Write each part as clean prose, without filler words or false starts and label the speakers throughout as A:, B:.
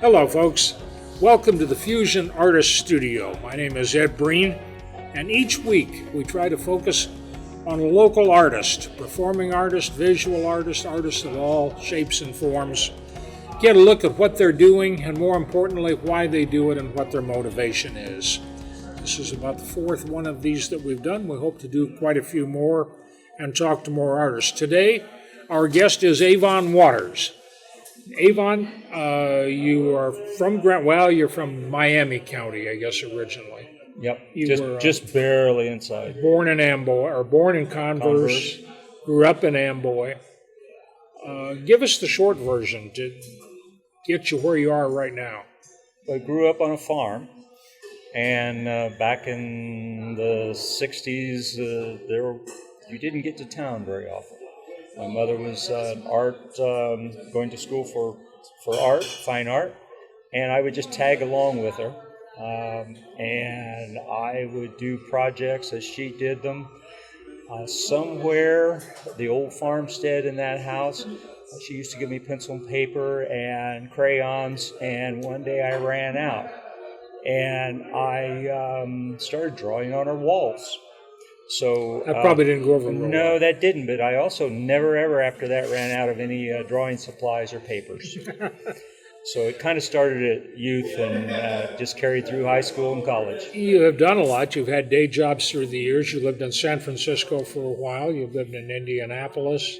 A: Hello, folks. Welcome to the Fusion Artist Studio. My name is Ed Breen, and each week we try to focus on a local artist, performing artist, visual artist, artists of all shapes and forms. Get a look at what they're doing, and more importantly, why they do it and what their motivation is. This is about the fourth one of these that we've done. We hope to do quite a few more and talk to more artists. Today, our guest is Avon Waters. Avon, you are from you're from Miami County, I guess, originally.
B: Yep,
A: You were
B: just barely inside.
A: born in Amboy, or born in Converse, grew up in Amboy. Give us the short version to get you where you are right now.
B: I grew up on a farm, and back in the 60s, you didn't get to town very often. My mother was going to school for art, fine art, and I would just tag along with her. And I would do projects as she did them. Somewhere, the old farmstead in that house, she used to give me pencil and paper and crayons, and one day I ran out. And I started drawing on her walls. So
A: That probably didn't go over real
B: no,
A: well.
B: that didn't. But I also never, ever after that ran out of any drawing supplies or papers. So it kind of started at youth and just carried through high school and college.
A: You have done a lot. You've had day jobs through the years. You lived in San Francisco for a while. You've lived in Indianapolis.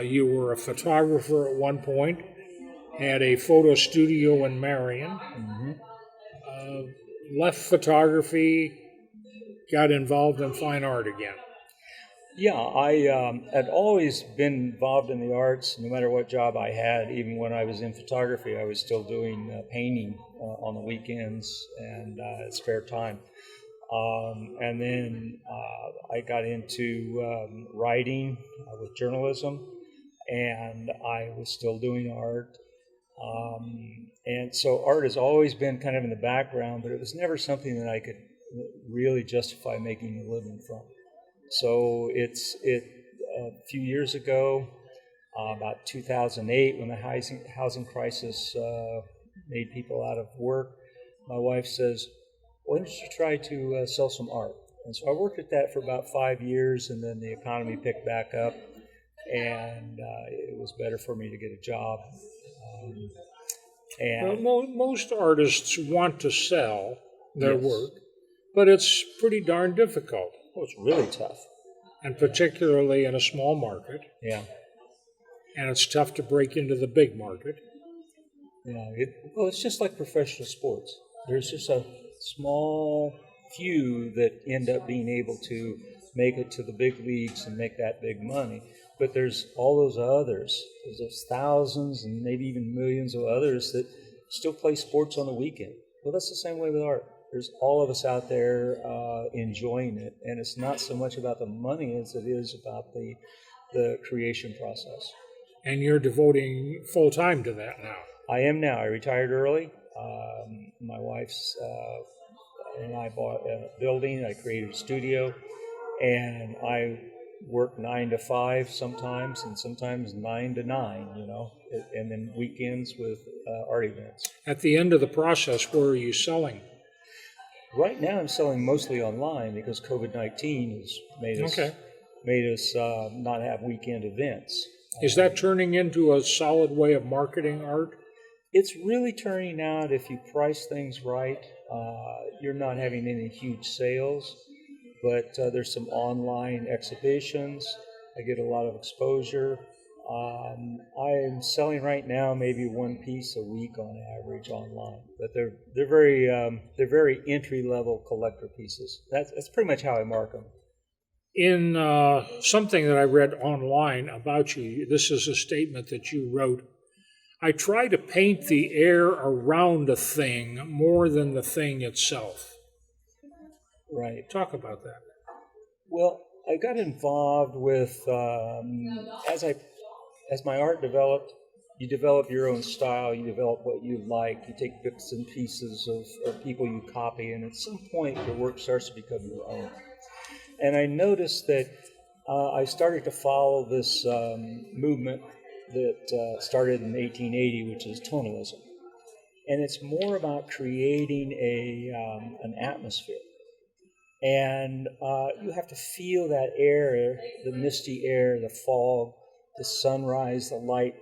A: You were a photographer at one point. Had a photo studio in Marion. Left photography. Got involved in fine art again.
B: Yeah, I had always been involved in the arts, no matter what job I had. Even when I was in photography, I was still doing painting on the weekends and spare time. And then I got into writing with journalism, and I was still doing art. And so art has always been kind of in the background, but it was never something that I could really justify making a living from. So a few years ago, about 2008, when the housing crisis made people out of work, my wife says, "Why don't you try to sell some art?" And so I worked at that for about 5 years, and then the economy picked back up, and it was better for me to get a job.
A: Most artists want to sell their work, but it's pretty darn difficult.
B: Well, it's really tough.
A: And particularly in a small market.
B: Yeah.
A: And it's tough to break into the big market.
B: Yeah. It's just like professional sports. There's just a small few that end up being able to make it to the big leagues and make that big money. But there's all those others. There's those thousands and maybe even millions of others that still play sports on the weekend. Well, that's the same way with art. There's all of us out there enjoying it, and it's not so much about the money as it is about the creation process.
A: And you're devoting full time to that now.
B: I am now. I retired early. My wife's and I bought a building. I created a studio, and I work 9 to 5 sometimes, and sometimes 9 to 9. And then weekends with art events.
A: At the end of the process, where are you selling?
B: Right now, I'm selling mostly online because COVID-19 has made us not have weekend events.
A: Is that turning into a solid way of marketing art?
B: It's really turning out if you price things right. You're not having any huge sales, but there's some online exhibitions. I get a lot of exposure. I'm selling right now maybe one piece a week on average online, but they're very entry level collector pieces. That's pretty much how I mark them.
A: In something that I read online about you, this is a statement that you wrote. I try to paint the air around a thing more than the thing itself.
B: Right.
A: Talk about that.
B: Well, I got involved with as my art developed, you develop your own style, you develop what you like, you take bits and pieces of people you copy, and at some point your work starts to become your own. And I noticed that I started to follow this movement that started in 1880, which is tonalism. And it's more about creating an atmosphere. And you have to feel that air, the misty air, the fog, the sunrise, the light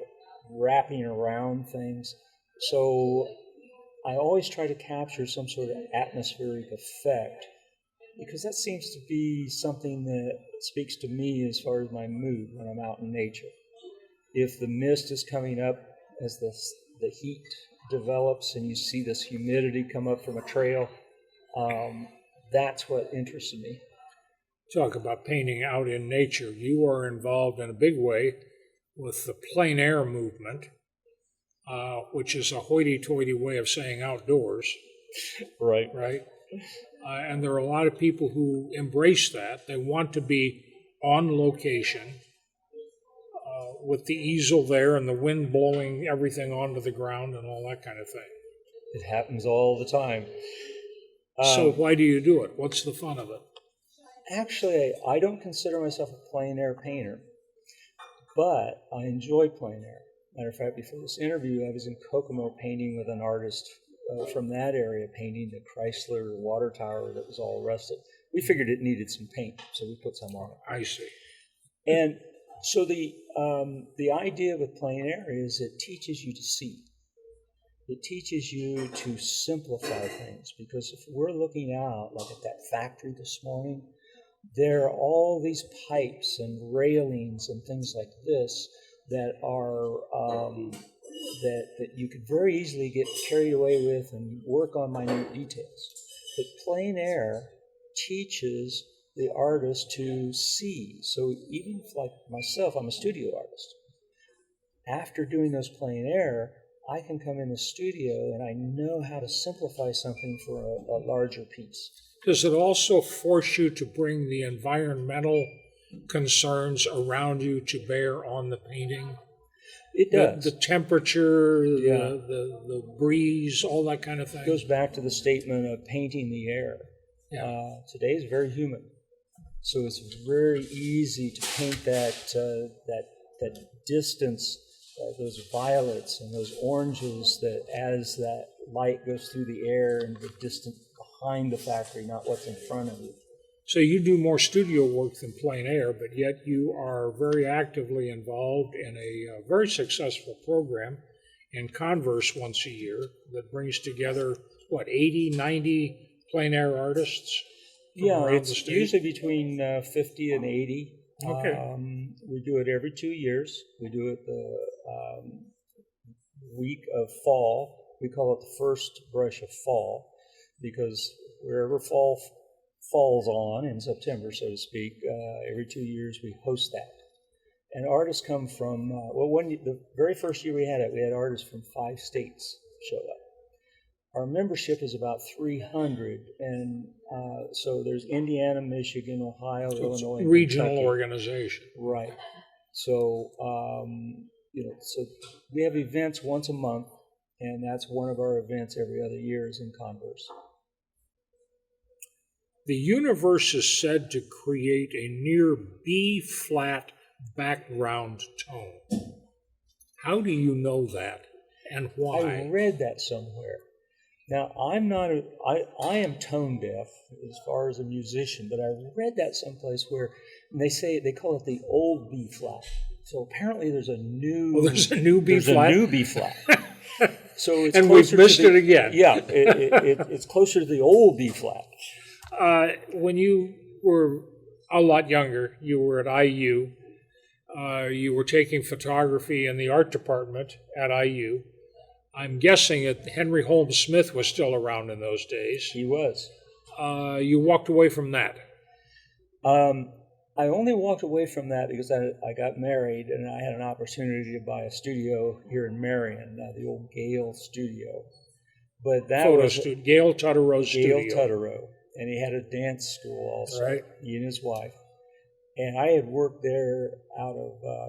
B: wrapping around things. So I always try to capture some sort of atmospheric effect, because that seems to be something that speaks to me as far as my mood when I'm out in nature. If the mist is coming up as the heat develops and you see this humidity come up from a trail, that's what interested me.
A: Talk about painting out in nature. You are involved in a big way with the plein air movement, which is a hoity-toity way of saying outdoors.
B: Right.
A: Right? And there are a lot of people who embrace that. They want to be on location with the easel there and the wind blowing everything onto the ground and all that kind of thing.
B: It happens all the time.
A: So why do you do it? What's the fun of it?
B: Actually, I don't consider myself a plein air painter, but I enjoy plein air. Matter of fact, before this interview, I was in Kokomo painting with an artist from that area, painting the Chrysler water tower that was all rusted. We figured it needed some paint, so we put some on it.
A: I see.
B: And so the idea with plein air is it teaches you to see. It teaches you to simplify things, because if we're looking out, like at that factory this morning, there are all these pipes and railings and things like this that are that you could very easily get carried away with and work on minute details. But plein air teaches the artist to see. So even like myself, I'm a studio artist. After doing those plein air, I can come in the studio and I know how to simplify something for a larger piece.
A: Does it also force you to bring the environmental concerns around you to bear on the painting?
B: It does.
A: The temperature, the breeze, all that kind of thing.
B: It goes back to the statement of painting the air.
A: Yeah.
B: Today is very humid, so it's very easy to paint that distance, those violets and those oranges, that as that light goes through the air and the distance behind the factory, not what's in front of you.
A: So you do more studio work than plein air, but yet you are very actively involved in a very successful program in Converse once a year that brings together, 80, 90 plein air artists from around the state?
B: Usually between 50 and 80.
A: Okay.
B: We do it every 2 years. We do it the week of fall. We call it the first brush of fall, because wherever fall falls on in September, so to speak, every 2 years we host that. And artists come from, the very first year we had it, we had artists from 5 states show up. Our membership is about 300, and so there's Indiana, Michigan, Ohio,
A: So
B: Illinois,
A: it's a regional
B: Kentucky.
A: organization.
B: Right. So, so we have events once a month, and that's one of our events every other year is in Converse.
A: The universe is said to create a near B-flat background tone. How do you know that, and why?
B: I read that somewhere. Now, I am tone deaf as far as a musician, but I read that someplace where they call it the old B flat. So apparently there's a new
A: there's a new B flat.
B: There's a new B flat. So it's
A: and we've missed it again.
B: Yeah, it's closer to the old B flat.
A: When you were a lot younger, you were at IU. You were taking photography in the art department at IU. I'm guessing that Henry Holmes Smith was still around in those days.
B: He was.
A: You walked away from that.
B: I only walked away from that because I got married and I had an opportunity to buy a studio here in Marion, the old Gale studio. But that was
A: Gale Tuttero's studio.
B: Gale Tutterow, and he had a dance school also.
A: Right.
B: He and his wife. And I had worked there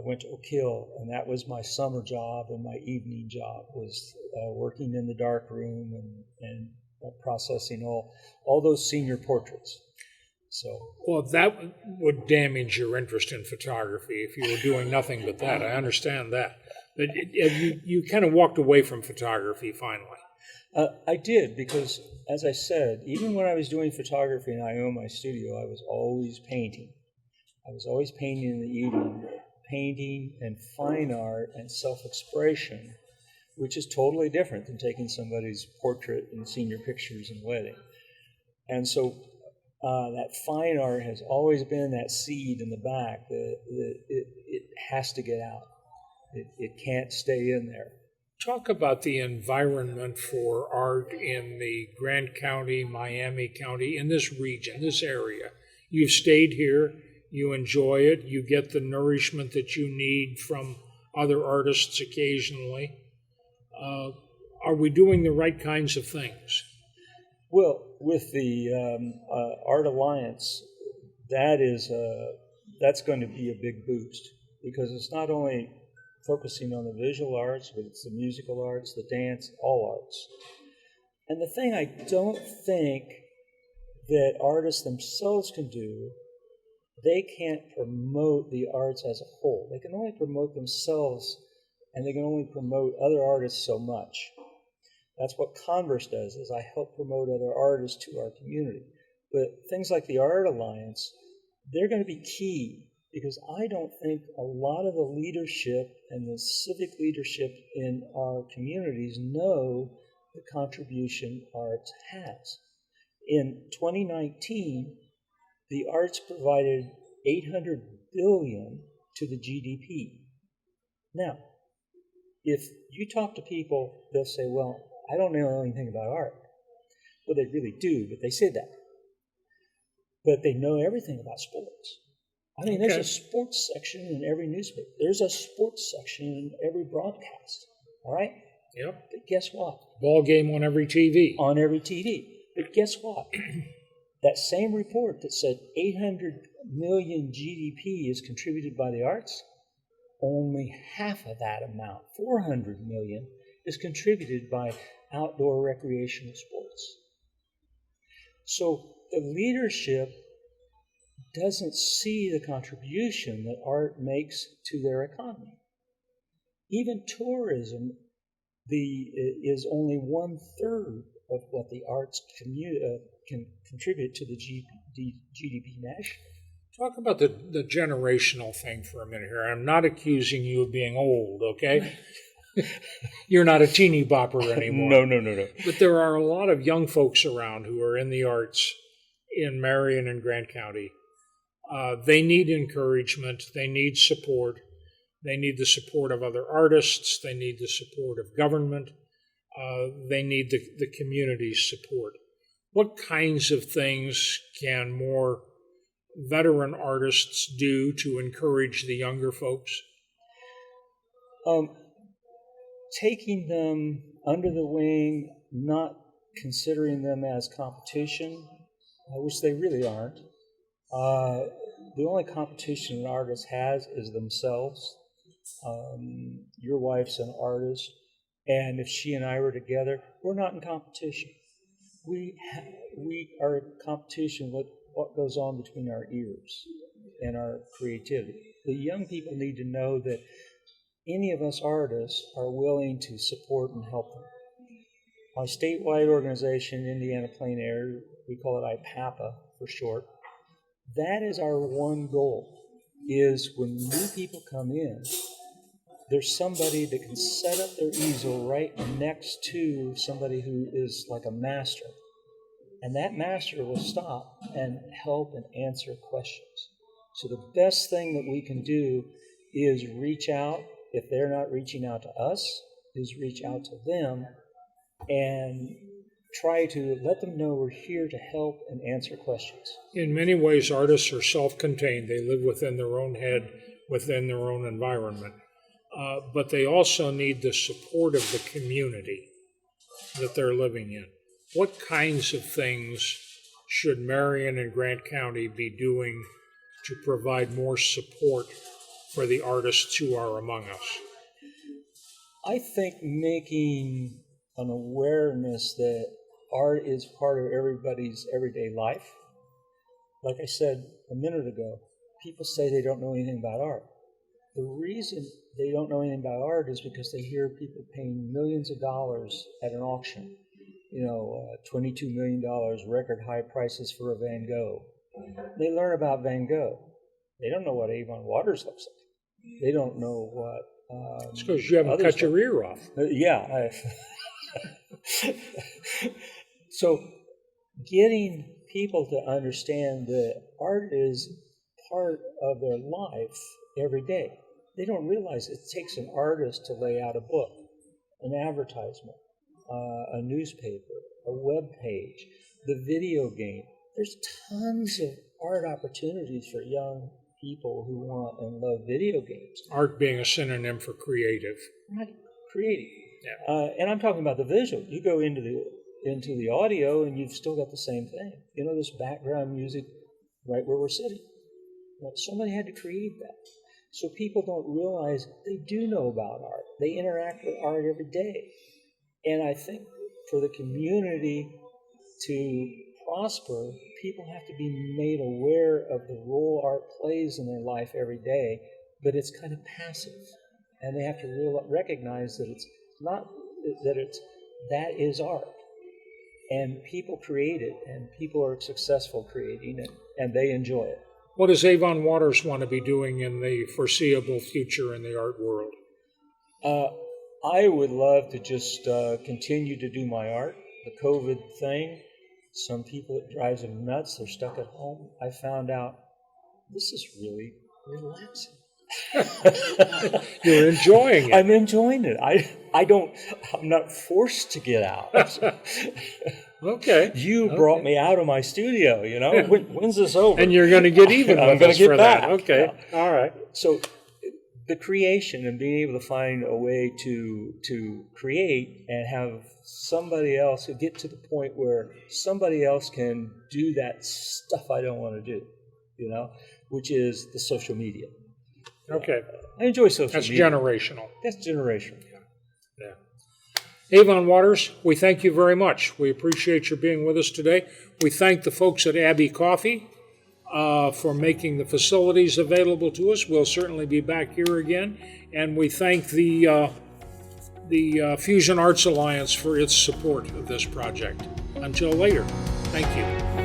B: went to Oak Hill, and that was my summer job, and my evening job was working in the dark room and processing all those senior portraits. So,
A: well, that would damage your interest in photography if you were doing nothing but that. I understand that. But you kind of walked away from photography finally.
B: I did, because, as I said, even when I was doing photography and I owned my studio, I was always painting. I was always painting in the evening, painting and fine art and self-expression, which is totally different than taking somebody's portrait and senior pictures and wedding. And so that fine art has always been that seed in the back. It has to get out. It can't stay in there.
A: Talk about the environment for art in the Grant County, Miami County, in this region, this area. You've stayed here, you enjoy it, you get the nourishment that you need from other artists occasionally. Are we doing the right kinds of things?
B: Well, with the Art Alliance, that's going to be a big boost, because it's not only focusing on the visual arts, but it's the musical arts, the dance, all arts. And the thing I don't think that artists themselves can do, they can't promote the arts as a whole. They can only promote themselves, and they can only promote other artists so much. That's what Converse does, is I help promote other artists to our community. But things like the Art Alliance, they're going to be key, because I don't think a lot of the leadership and the civic leadership in our communities know the contribution arts has. In 2019, the arts provided $800 billion to the GDP. Now, if you talk to people, they'll say, well, I don't know anything about art. Well, they really do, but they say that. But they know everything about sports. I mean, there's a sports section in every newspaper. There's a sports section in every broadcast, all right?
A: Yep.
B: But guess what?
A: Ball game on every TV.
B: On every TV. But guess what? That same report that said 800 million GDP is contributed by the arts, only half of that amount, 400 million, is contributed by outdoor recreational sports. So the leadership doesn't see the contribution that art makes to their economy. Even tourism is only 1/3 of what the arts can contribute to the GDP nationally.
A: Talk about the generational thing for a minute here. I'm not accusing you of being old, okay? You're not a teeny bopper anymore.
B: No.
A: But there are a lot of young folks around who are in the arts in Marion and Grant County. They need encouragement. They need support. They need the support of other artists. They need the support of government. They need the community's support. What kinds of things can more veteran artists do to encourage the younger folks?
B: Taking them under the wing, not considering them as competition, which they really aren't. The only competition an artist has is themselves. Your wife's an artist, and if she and I were together, we're not in competition. We are in competition with what goes on between our ears and our creativity. The young people need to know that any of us artists are willing to support and help them. My statewide organization, Indiana Plein Air, we call it IPAPA for short, that is our one goal, is when new people come in, there's somebody that can set up their easel right next to somebody who is like a master. And that master will stop and help and answer questions. So the best thing that we can do is reach out. If they're not reaching out to us, is reach out to them and try to let them know we're here to help and answer questions.
A: In many ways, artists are self-contained. They live within their own head, within their own environment. But they also need the support of the community that they're living in. What kinds of things should Marion and Grant County be doing to provide more support for the artists who are among us?
B: I think making an awareness that art is part of everybody's everyday life. Like I said a minute ago, people say they don't know anything about art. the reason they don't know anything about art is because they hear people paying millions of dollars at an auction. $22 million, record high prices for a Van Gogh. They learn about Van Gogh. They don't know what Avon Waters looks like. They don't know what.
A: It's because you haven't cut your ear off.
B: Yeah. So getting people to understand that art is part of their life every day. They don't realize it takes an artist to lay out a book, an advertisement, a newspaper, a web page, the video game. There's tons of art opportunities for young people who want and love video games.
A: Art being a synonym for creative.
B: Right, creative.
A: Yeah.
B: And I'm talking about the visual. You go into the audio, and you've still got the same thing. This background music right where we're sitting. Somebody had to create that. So people don't realize they do know about art. They interact with art every day. And I think for the community to prosper, people have to be made aware of the role art plays in their life every day, but it's kind of passive. And they have to recognize that it's not, that is art. And people create it, and people are successful creating it, and they enjoy it.
A: What does Avon Waters want to be doing in the foreseeable future in the art world?
B: I would love to just continue to do my art. The COVID thing, some people, it drives them nuts. They're stuck at home. I found out this is really relaxing.
A: You're enjoying it.
B: I'm enjoying it. I'm not forced to get out.
A: Okay.
B: You brought me out of my studio,
A: Yeah.
B: When's this over?
A: And you're going to get even with us for
B: back.
A: that. Okay. Yeah. All right.
B: So the creation and being able to find a way to create and have somebody else get to the point where somebody else can do that stuff I don't want to do, which is the social media.
A: Okay.
B: I enjoy social media.
A: That's generational.
B: That's generational.
A: Yeah. Avon Waters, we thank you very much. We appreciate your being with us today. We thank the folks at Abbey Coffee for making the facilities available to us. We'll certainly be back here again. And we thank the Fusion Arts Alliance for its support of this project. Until later, thank you.